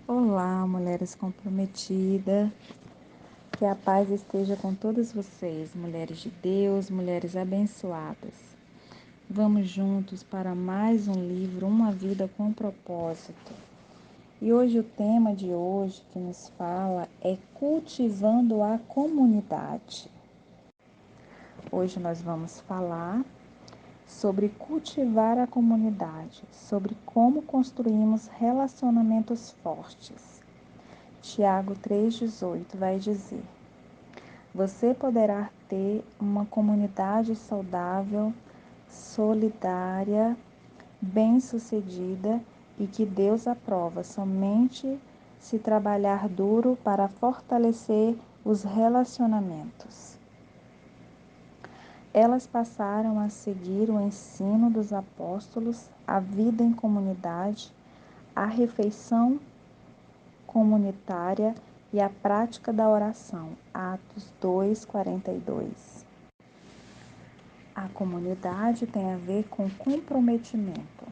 Olá, mulheres comprometidas. Que a paz esteja com todas vocês, mulheres de Deus, mulheres abençoadas. Vamos juntos para mais um livro, Uma Vida com Propósito. E hoje o tema de hoje que nos fala é cultivando a comunidade. Hoje nós vamos falar sobre cultivar a comunidade, sobre como construímos relacionamentos fortes. Tiago 3,18 vai dizer: você poderá ter uma comunidade saudável, solidária, bem-sucedida e que Deus aprova somente se trabalhar duro para fortalecer os relacionamentos. Elas passaram a seguir o ensino dos apóstolos, a vida em comunidade, a refeição comunitária e a prática da oração. Atos 2:42. A comunidade tem a ver com comprometimento.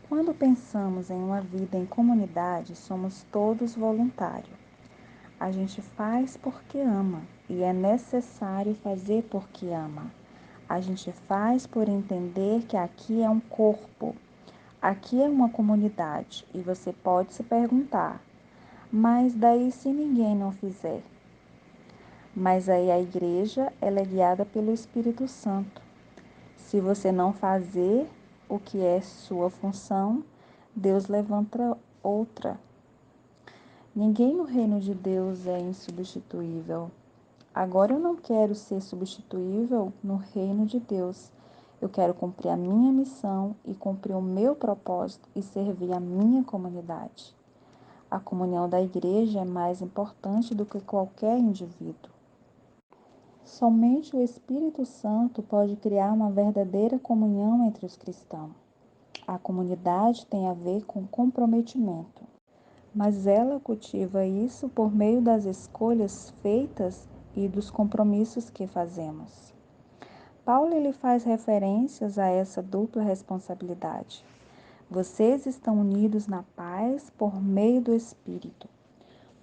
Quando pensamos em uma vida em comunidade, somos todos voluntários. A gente faz porque ama e é necessário fazer porque ama. A gente faz por entender que aqui é um corpo, aqui é uma comunidade e você pode se perguntar: mas daí se ninguém não fizer? Mas aí a igreja, ela é guiada pelo Espírito Santo. Se você não fazer o que é sua função, Deus levanta outra. Ninguém no reino de Deus é insubstituível. Agora eu não quero ser substituível no reino de Deus. Eu quero cumprir a minha missão e cumprir o meu propósito e servir a minha comunidade. A comunhão da igreja é mais importante do que qualquer indivíduo. Somente o Espírito Santo pode criar uma verdadeira comunhão entre os cristãos. A comunidade tem a ver com comprometimento, mas ela cultiva isso por meio das escolhas feitas e dos compromissos que fazemos. Paulo ele faz referências a essa dupla responsabilidade. Vocês estão unidos na paz por meio do Espírito.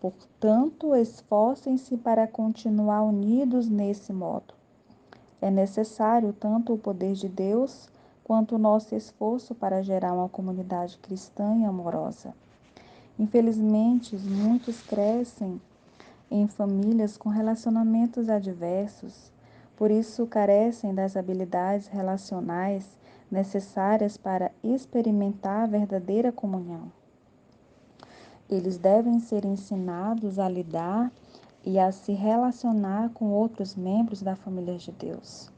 Portanto, esforcem-se para continuar unidos nesse modo. É necessário tanto o poder de Deus quanto o nosso esforço para gerar uma comunidade cristã e amorosa. Infelizmente, muitos crescem em famílias com relacionamentos adversos, por isso carecem das habilidades relacionais necessárias para experimentar a verdadeira comunhão. Eles devem ser ensinados a lidar e a se relacionar com outros membros da família de Deus.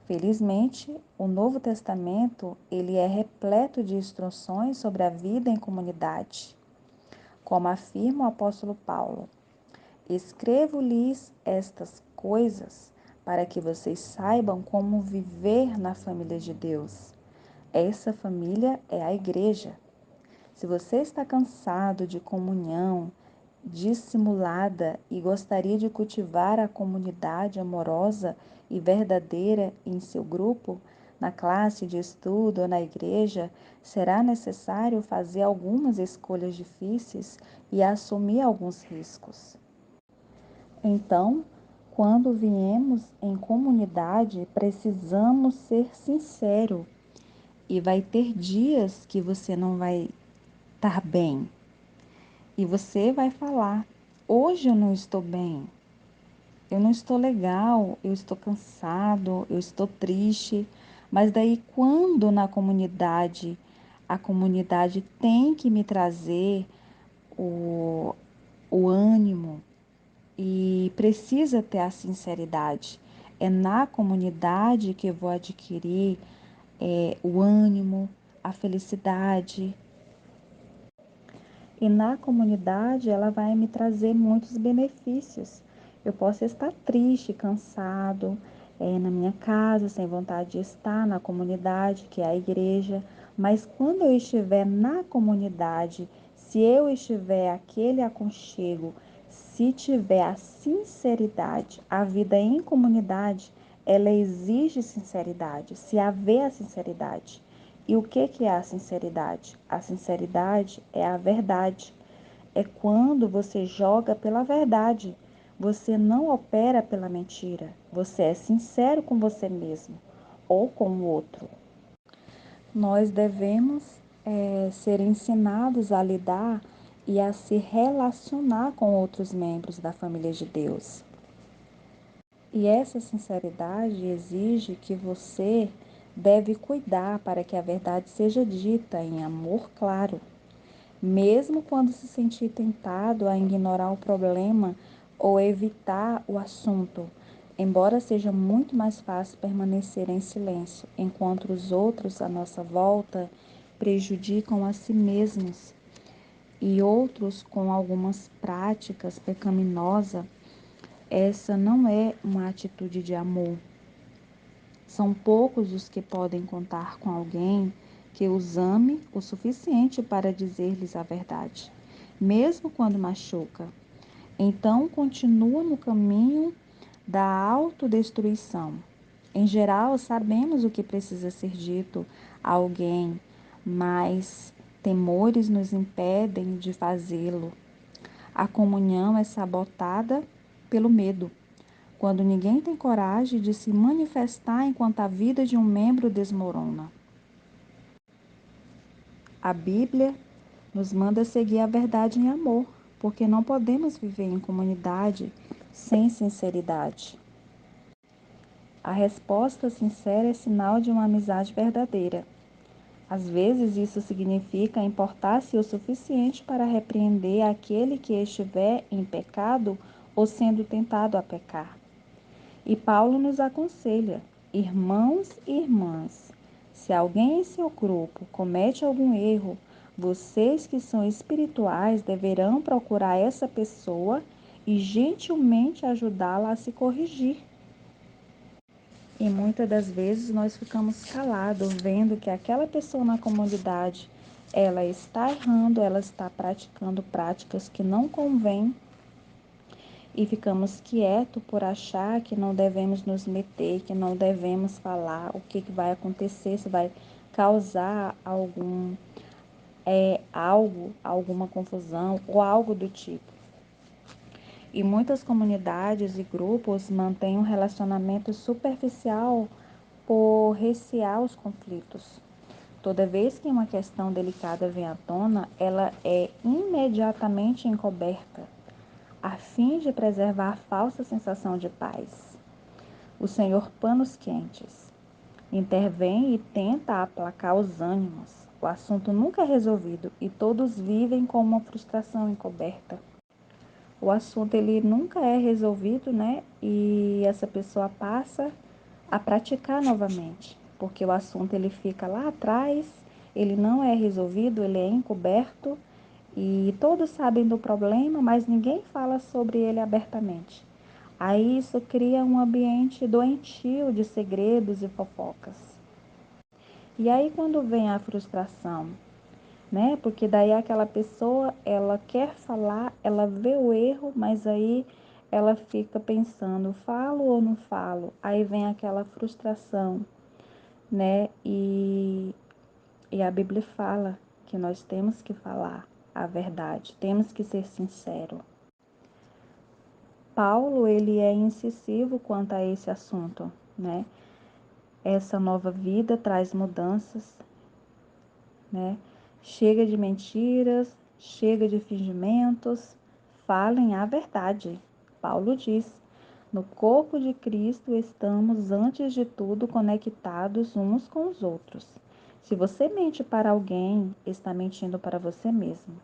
Felizmente, o Novo Testamento ele é repleto de instruções sobre a vida em comunidade. Como afirma o apóstolo Paulo: escrevo-lhes estas coisas para que vocês saibam como viver na família de Deus. Essa família é a igreja. Se você está cansado de comunhão dissimulada e gostaria de cultivar a comunidade amorosa e verdadeira em seu grupo, na classe de estudo ou na igreja, será necessário fazer algumas escolhas difíceis e assumir alguns riscos. Então, quando viemos em comunidade, precisamos ser sinceros e vai ter dias que você não vai estar bem. E você vai falar: hoje eu não estou bem, eu não estou legal, eu estou cansado, eu estou triste. Mas daí quando na comunidade, a comunidade tem que me trazer o, o ânimo e precisa ter a sinceridade. É na comunidade que eu vou adquirir o ânimo, a felicidade. E na comunidade ela vai me trazer muitos benefícios. Eu posso estar triste, cansado, na minha casa, sem vontade de estar na comunidade, que é a igreja, mas quando eu estiver na comunidade, se eu estiver aquele aconchego, se tiver a sinceridade, a vida em comunidade, ela exige sinceridade, se haver a sinceridade. E o que é a sinceridade? A sinceridade é a verdade. É quando você joga pela verdade. Você não opera pela mentira. Você é sincero com você mesmo ou com o outro. Nós devemos ser ensinados a lidar e a se relacionar com outros membros da família de Deus. E essa sinceridade exige que você deve cuidar para que a verdade seja dita em amor claro, mesmo quando se sentir tentado a ignorar o problema ou evitar o assunto, embora seja muito mais fácil permanecer em silêncio, enquanto os outros à nossa volta prejudicam a si mesmos e outros com algumas práticas pecaminosas, essa não é uma atitude de amor. São poucos os que podem contar com alguém que os ame o suficiente para dizer-lhes a verdade, mesmo quando machuca. Então, continua no caminho da autodestruição. Em geral, sabemos o que precisa ser dito a alguém, mas temores nos impedem de fazê-lo. A comunhão é sabotada pelo medo. Quando ninguém tem coragem de se manifestar enquanto a vida de um membro desmorona. A Bíblia nos manda seguir a verdade em amor, porque não podemos viver em comunidade sem sinceridade. A resposta sincera é sinal de uma amizade verdadeira. Às vezes, isso significa importar-se o suficiente para repreender aquele que estiver em pecado ou sendo tentado a pecar. E Paulo nos aconselha: irmãos e irmãs, se alguém em seu grupo comete algum erro, vocês que são espirituais deverão procurar essa pessoa e gentilmente ajudá-la a se corrigir. E muitas das vezes nós ficamos calados, vendo que aquela pessoa na comunidade, ela está errando, ela está praticando práticas que não convêm e ficamos quietos por achar que não devemos nos meter, que não devemos falar o que vai acontecer, se vai causar alguma confusão ou algo do tipo. E muitas comunidades e grupos mantêm um relacionamento superficial por recear os conflitos. Toda vez que uma questão delicada vem à tona, ela é imediatamente encoberta, a fim de preservar a falsa sensação de paz. O Senhor panos quentes intervém e tenta aplacar os ânimos. O assunto nunca é resolvido e todos vivem com uma frustração encoberta. O assunto ele nunca é resolvido, né? E essa pessoa passa a praticar novamente, porque o assunto ele fica lá atrás, ele não é resolvido, ele é encoberto e todos sabem do problema, mas ninguém fala sobre ele abertamente. Aí isso cria um ambiente doentio de segredos e fofocas. E aí quando vem a frustração, né? Porque daí aquela pessoa, ela quer falar, ela vê o erro, mas aí ela fica pensando, falo ou não falo? Aí vem aquela frustração, né? E a Bíblia fala que nós temos que falar a verdade, temos que ser sincero. Paulo, ele é incisivo quanto a esse assunto, né? Essa nova vida traz mudanças, né? Chega de mentiras, chega de fingimentos, falem a verdade. Paulo diz: no corpo de Cristo estamos, antes de tudo, conectados uns com os outros. Se você mente para alguém, está mentindo para você mesmo.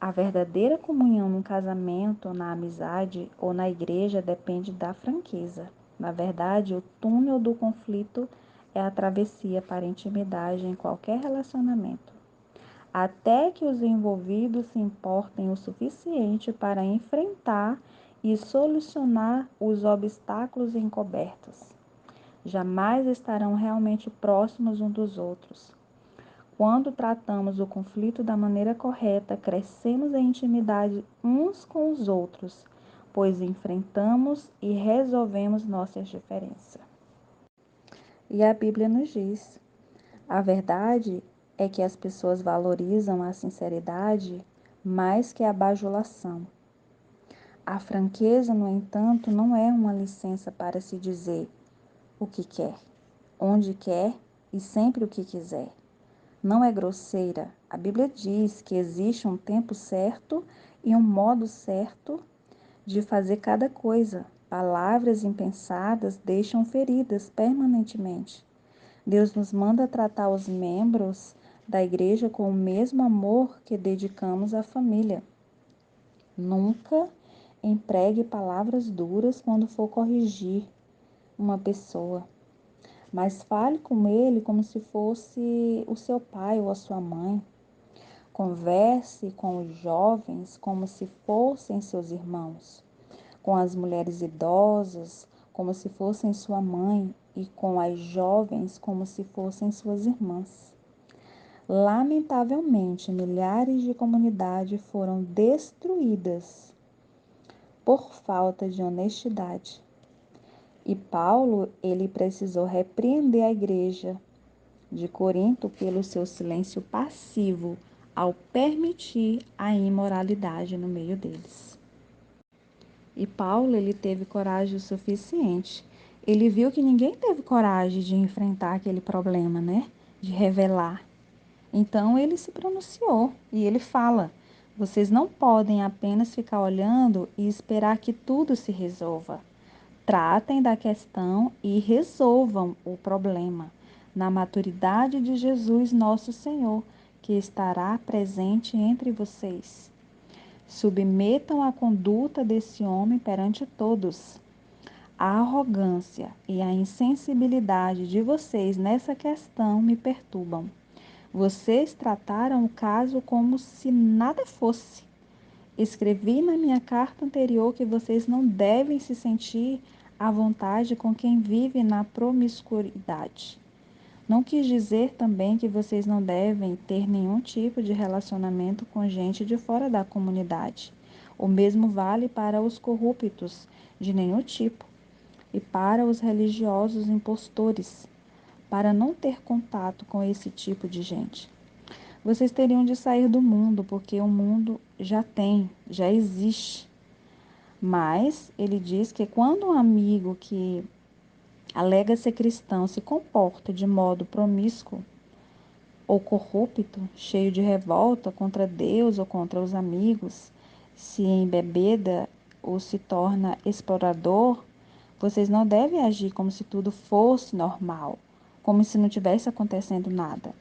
A verdadeira comunhão no casamento, na amizade ou na igreja depende da franqueza. Na verdade, o túnel do conflito é a travessia para a intimidade em qualquer relacionamento, até que os envolvidos se importem o suficiente para enfrentar e solucionar os obstáculos encobertos. Jamais estarão realmente próximos uns dos outros. Quando tratamos o conflito da maneira correta, crescemos em intimidade uns com os outros, pois enfrentamos e resolvemos nossas diferenças. E a Bíblia nos diz: A verdade é que as pessoas valorizam a sinceridade mais que a bajulação. A franqueza, no entanto, não é uma licença para se dizer o que quer, onde quer e sempre o que quiser. Não é grosseira. A Bíblia diz que existe um tempo certo e um modo certo de fazer cada coisa. Palavras impensadas deixam feridas permanentemente. Deus nos manda tratar os membros da igreja com o mesmo amor que dedicamos à família. Nunca empregue palavras duras quando for corrigir uma pessoa, mas fale com ele como se fosse o seu pai ou a sua mãe. Converse com os jovens como se fossem seus irmãos, com as mulheres idosas como se fossem sua mãe e com as jovens como se fossem suas irmãs. Lamentavelmente, milhares de comunidades foram destruídas por falta de honestidade. E Paulo, ele precisou repreender a igreja de Corinto pelo seu silêncio passivo ao permitir a imoralidade no meio deles. E Paulo, ele teve coragem o suficiente. Ele viu que ninguém teve coragem de enfrentar aquele problema, né? De revelar. Então ele se pronunciou e ele fala: vocês não podem apenas ficar olhando e esperar que tudo se resolva. Tratem da questão e resolvam o problema na maturidade de Jesus, nosso Senhor, que estará presente entre vocês. Submetam a conduta desse homem perante todos. A arrogância e a insensibilidade de vocês nessa questão me perturbam. Vocês trataram o caso como se nada fosse. Escrevi na minha carta anterior que vocês não devem se sentir à vontade com quem vive na promiscuidade. Não quis dizer também que vocês não devem ter nenhum tipo de relacionamento com gente de fora da comunidade. O mesmo vale para os corruptos de nenhum tipo e para os religiosos impostores, para não ter contato com esse tipo de gente. Vocês teriam de sair do mundo, porque o mundo já existe. Mas ele diz que quando um amigo que alega ser cristão se comporta de modo promíscuo ou corrupto, cheio de revolta contra Deus ou contra os amigos, se embebeda ou se torna explorador, vocês não devem agir como se tudo fosse normal, como se não tivesse acontecendo nada.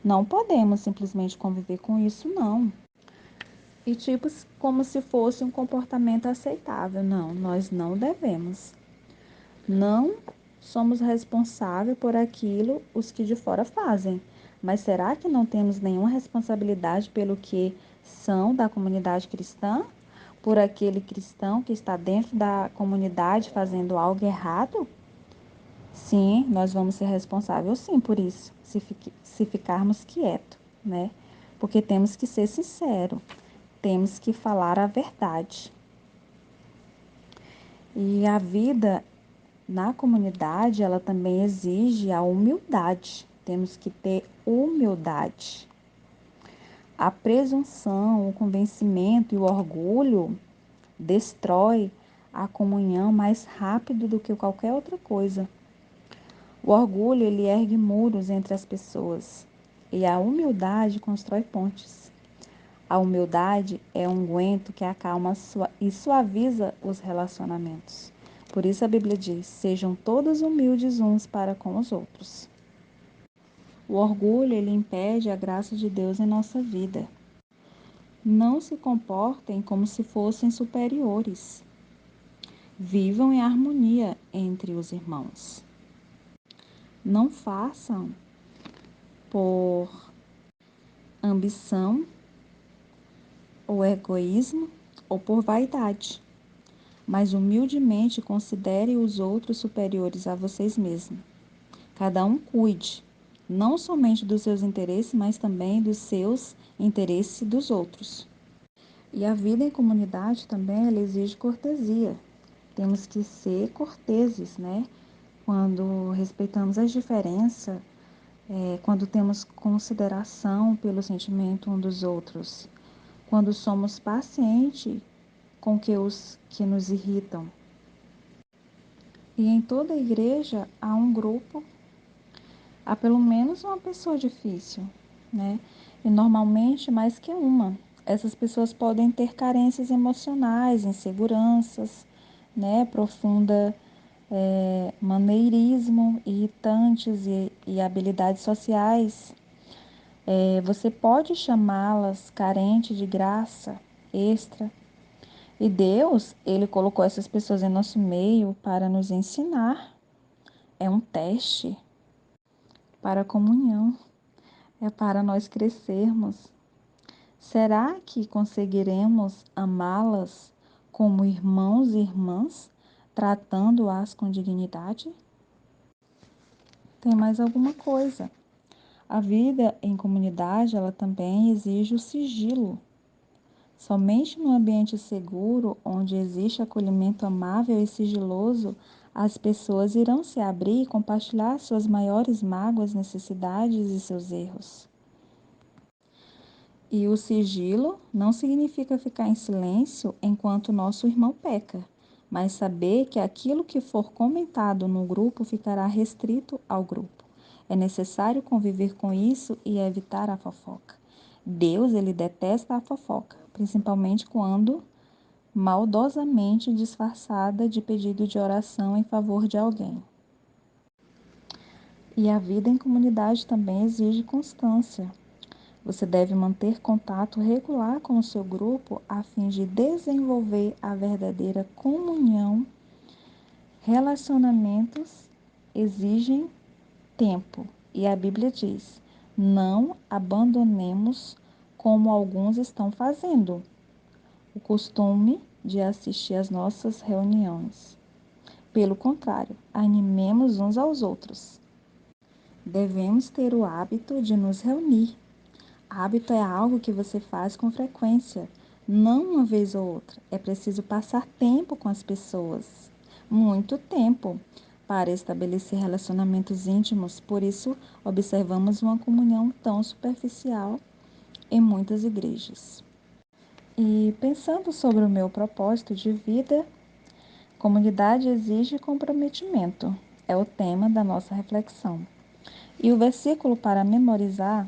Não podemos simplesmente conviver com isso, não. E tipo como se fosse um comportamento aceitável. Não, nós não devemos. Não somos responsáveis por aquilo os que de fora fazem. Mas será que não temos nenhuma responsabilidade pelo que são da comunidade cristã? Por aquele cristão que está dentro da comunidade fazendo algo errado? Sim, nós vamos ser responsáveis sim por isso, se ficarmos quietos, né? Porque temos que ser sinceros, temos que falar a verdade. E a vida na comunidade, ela também exige a humildade. Temos que ter humildade. A presunção, o convencimento e o orgulho destrói a comunhão mais rápido do que qualquer outra coisa. O orgulho, ele ergue muros entre as pessoas e a humildade constrói pontes. A humildade é um unguento que acalma e suaviza os relacionamentos. Por isso a Bíblia diz: sejam todos humildes uns para com os outros. O orgulho, ele impede a graça de Deus em nossa vida. Não se comportem como se fossem superiores. Vivam em harmonia entre os irmãos. Não façam por ambição ou egoísmo ou por vaidade, mas humildemente considere os outros superiores a vocês mesmos. Cada um cuide, não somente dos seus interesses, mas também dos seus interesses dos outros. E a vida em comunidade também, ela exige cortesia. Temos que ser corteses, né? Quando respeitamos as diferenças quando temos consideração pelo sentimento um dos outros, quando somos pacientes com que os que nos irritam. E em toda a igreja há um grupo, há pelo menos uma pessoa difícil, né? E normalmente mais que uma. Essas pessoas podem ter carências emocionais, inseguranças, né? Profunda maneirismo, irritantes e habilidades sociais. Você pode chamá-las carentes de graça extra. E Deus, Ele colocou essas pessoas em nosso meio para nos ensinar. É um teste para a comunhão, é para nós crescermos. Será que conseguiremos amá-las como irmãos e irmãs, tratando-as com dignidade? Tem mais alguma coisa. A vida em comunidade, ela também exige o sigilo. Somente num ambiente seguro, onde existe acolhimento amável e sigiloso, as pessoas irão se abrir e compartilhar suas maiores mágoas, necessidades e seus erros. E o sigilo não significa ficar em silêncio enquanto nosso irmão peca, mas saber que aquilo que for comentado no grupo ficará restrito ao grupo. É necessário conviver com isso e evitar a fofoca. Deus, ele detesta a fofoca, principalmente quando maldosamente disfarçada de pedido de oração em favor de alguém. E a vida em comunidade também exige constância. Você deve manter contato regular com o seu grupo a fim de desenvolver a verdadeira comunhão. Relacionamentos exigem tempo, e a Bíblia diz: não abandonemos como alguns estão fazendo o costume de assistir às nossas reuniões. Pelo contrário, animemos uns aos outros. Devemos ter o hábito de nos reunir. Hábito é algo que você faz com frequência, não uma vez ou outra. É preciso passar tempo com as pessoas, muito tempo, para estabelecer relacionamentos íntimos. Por isso, observamos uma comunhão tão superficial em muitas igrejas. E pensando sobre o meu propósito de vida, comunidade exige comprometimento. É o tema da nossa reflexão. E o versículo para memorizar,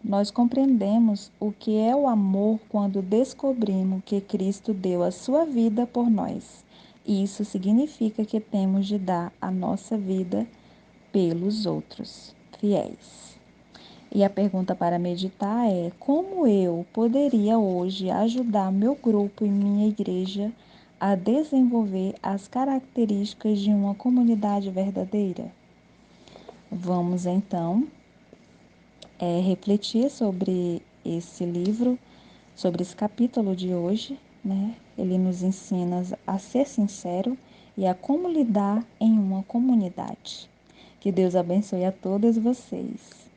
nós compreendemos o que é o amor quando descobrimos que Cristo deu a sua vida por nós. E isso significa que temos de dar a nossa vida pelos outros fiéis. E a pergunta para meditar é: como eu poderia hoje ajudar meu grupo e minha igreja a desenvolver as características de uma comunidade verdadeira? Vamos então refletir sobre esse livro, sobre esse capítulo de hoje, né? Ele nos ensina a ser sincero e a como lidar em uma comunidade. Que Deus abençoe a todas vocês.